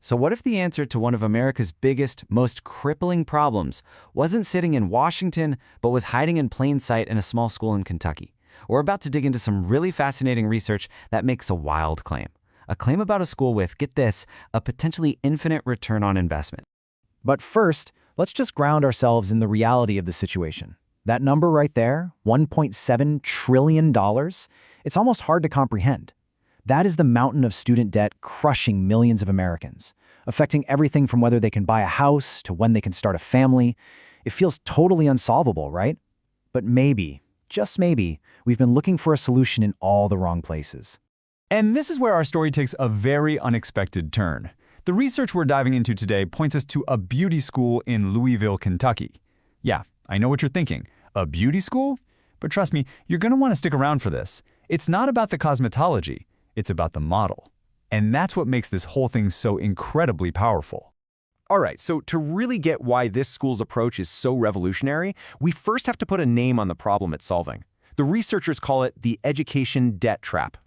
So what if the answer to one of America's biggest, most crippling problems wasn't sitting in Washington, but was hiding in plain sight in a small school in Kentucky? We're about to dig into some really fascinating research that makes a wild claim. A claim about a school with, get this, a potentially infinite return on investment. But first, let's just ground ourselves in the reality of the situation. That number right there, $1.7 trillion, it's almost hard to comprehend. That is the mountain of student debt crushing millions of Americans, affecting everything from whether they can buy a house to when they can start a family. It feels totally unsolvable, right? But maybe, just maybe, we've been looking for a solution in all the wrong places. And this is where our story takes a very unexpected turn. The research we're diving into today points us to a beauty school in Louisville, Kentucky. Yeah, I know what you're thinking. A beauty school? But trust me, you're going to want to stick around for this. It's not about the cosmetology. It's about the model. And that's what makes this whole thing so incredibly powerful. All right, so to really get why this school's approach is so revolutionary, we first have to put a name on the problem it's solving. The researchers call it the education debt trap.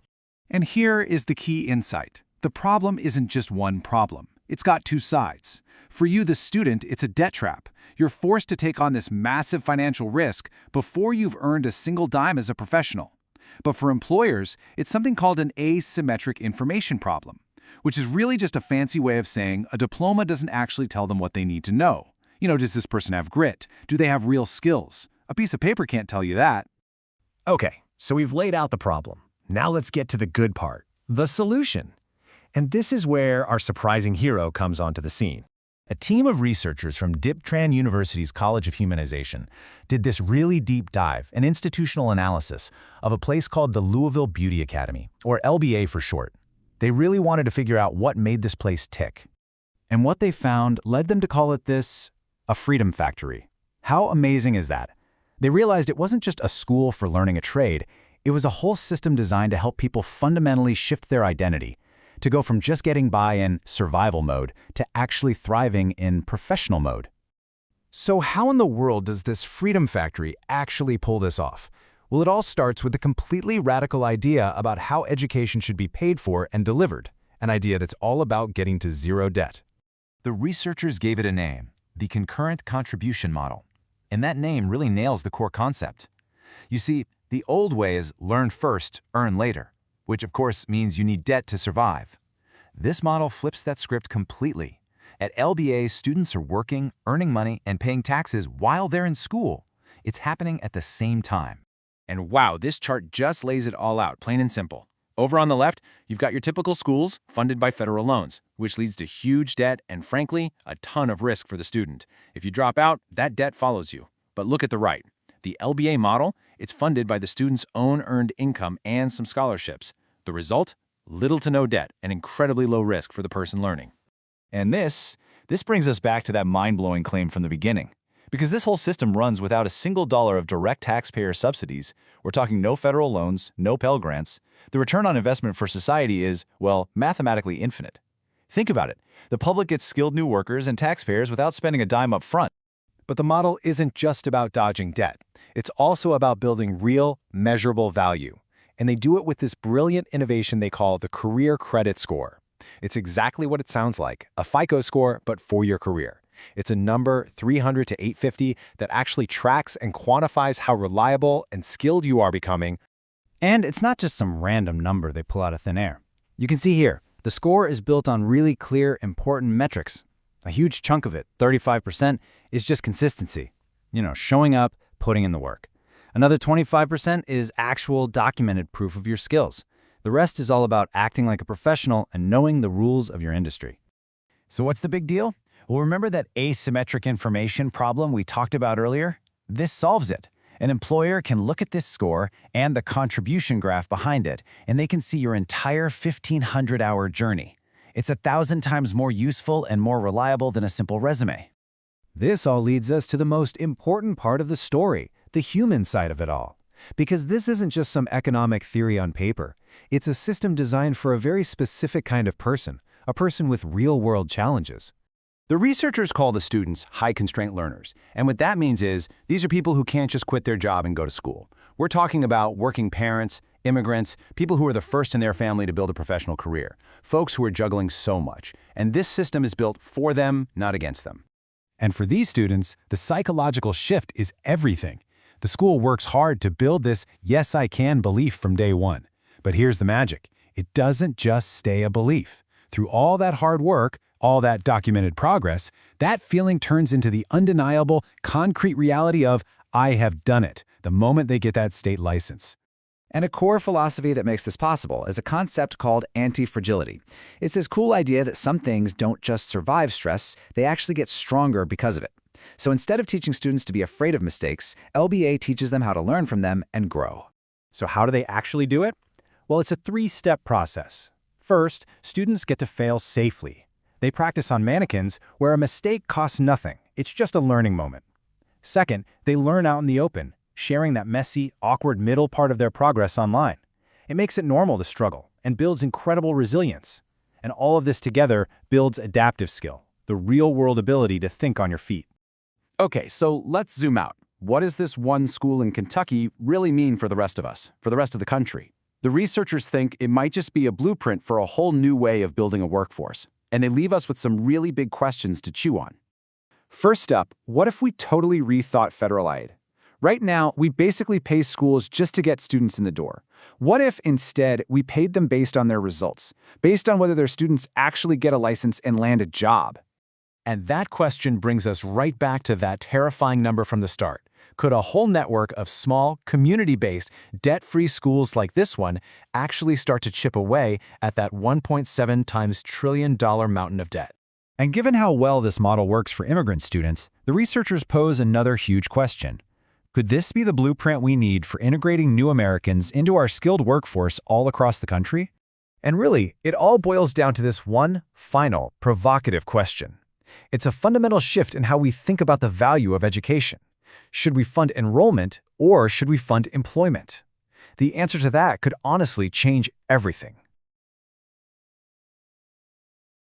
And here is the key insight. The problem isn't just one problem. It's got two sides. For you, the student, it's a debt trap. You're forced to take on this massive financial risk before you've earned a single dime as a professional. But for employers, it's something called an asymmetric information problem, which is really just a fancy way of saying a diploma doesn't actually tell them what they need to know. Does this person have grit? Do they have real skills? A piece of paper can't tell you that. Okay, so we've laid out the problem. Now let's get to the good part, the solution. And this is where our surprising hero comes onto the scene. A team of researchers from Tran University's College of Humanization did this really deep dive, an institutional analysis, of a place called the Louisville Beauty Academy, or LBA for short. They really wanted to figure out what made this place tick. And what they found led them to call it a freedom factory. How amazing is that? They realized it wasn't just a school for learning a trade, it was a whole system designed to help people fundamentally shift their identity, to go from just getting by in survival mode to actually thriving in professional mode. So how in the world does this freedom factory actually pull this off? Well, it all starts with a completely radical idea about how education should be paid for and delivered, an idea that's all about getting to zero debt. The researchers gave it a name, the Concurrent Contribution Model. And that name really nails the core concept. You see, the old way is learn first, earn later, which of course means you need debt to survive. This model flips that script completely. At LBA, students are working, earning money, and paying taxes while they're in school. It's happening at the same time. And wow, this chart just lays it all out, plain and simple. Over on the left, you've got your typical schools funded by federal loans, which leads to huge debt and, frankly, a ton of risk for the student. If you drop out, that debt follows you. But look at the right. The LBA model, it's funded by the student's own earned income and some scholarships. The result? Little to no debt and incredibly low risk for the person learning. And this brings us back to that mind-blowing claim from the beginning. Because this whole system runs without a single dollar of direct taxpayer subsidies. We're talking no federal loans, no Pell Grants. The return on investment for society is, well, mathematically infinite. Think about it. The public gets skilled new workers and taxpayers without spending a dime up front. But the model isn't just about dodging debt. It's also about building real, measurable value. And they do it with this brilliant innovation they call the Career Credit Score. It's exactly what it sounds like, a FICO score, but for your career. It's a number 300 to 850 that actually tracks and quantifies how reliable and skilled you are becoming. And it's not just some random number they pull out of thin air. You can see here, the score is built on really clear, important metrics. A huge chunk of it, 35%, is just consistency. Showing up, putting in the work. Another 25% is actual documented proof of your skills. The rest is all about acting like a professional and knowing the rules of your industry. So what's the big deal? Well, remember that asymmetric information problem we talked about earlier? This solves it. An employer can look at this score and the contribution graph behind it, and they can see your entire 1,500-hour journey. It's 1,000 times more useful and more reliable than a simple resume. This all leads us to the most important part of the story, the human side of it all. Because this isn't just some economic theory on paper. It's a system designed for a very specific kind of person, a person with real-world challenges. The researchers call the students high-constraint learners, and what that means is these are people who can't just quit their job and go to school. We're talking about working parents, Immigrants, people who are the first in their family to build a professional career, folks who are juggling so much. And this system is built for them, not against them. And for these students, the psychological shift is everything. The school works hard to build this yes I can belief from day one. But here's the magic. It doesn't just stay a belief. Through all that hard work, all that documented progress, that feeling turns into the undeniable, concrete reality of, I have done it, the moment they get that state license. And a core philosophy that makes this possible is a concept called anti-fragility. It's this cool idea that some things don't just survive stress, they actually get stronger because of it. So instead of teaching students to be afraid of mistakes, LBA teaches them how to learn from them and grow. So how do they actually do it? Well, it's a three-step process. First, students get to fail safely. They practice on mannequins where a mistake costs nothing. It's just a learning moment. Second, they learn out in the open, sharing that messy, awkward middle part of their progress online. It makes it normal to struggle and builds incredible resilience. And all of this together builds adaptive skill, the real-world ability to think on your feet. Okay, so let's zoom out. What does this one school in Kentucky really mean for the rest of us, for the rest of the country? The researchers think it might just be a blueprint for a whole new way of building a workforce, and they leave us with some really big questions to chew on. First up, what if we totally rethought federal aid? Right now, we basically pay schools just to get students in the door. What if, instead, we paid them based on their results, based on whether their students actually get a license and land a job? And that question brings us right back to that terrifying number from the start. Could a whole network of small, community-based, debt-free schools like this one actually start to chip away at that 1.7 times trillion-dollar mountain of debt? And given how well this model works for immigrant students, the researchers pose another huge question. Could this be the blueprint we need for integrating new Americans into our skilled workforce all across the country? And really, it all boils down to this one final, provocative question. It's a fundamental shift in how we think about the value of education. Should we fund enrollment or should we fund employment? The answer to that could honestly change everything.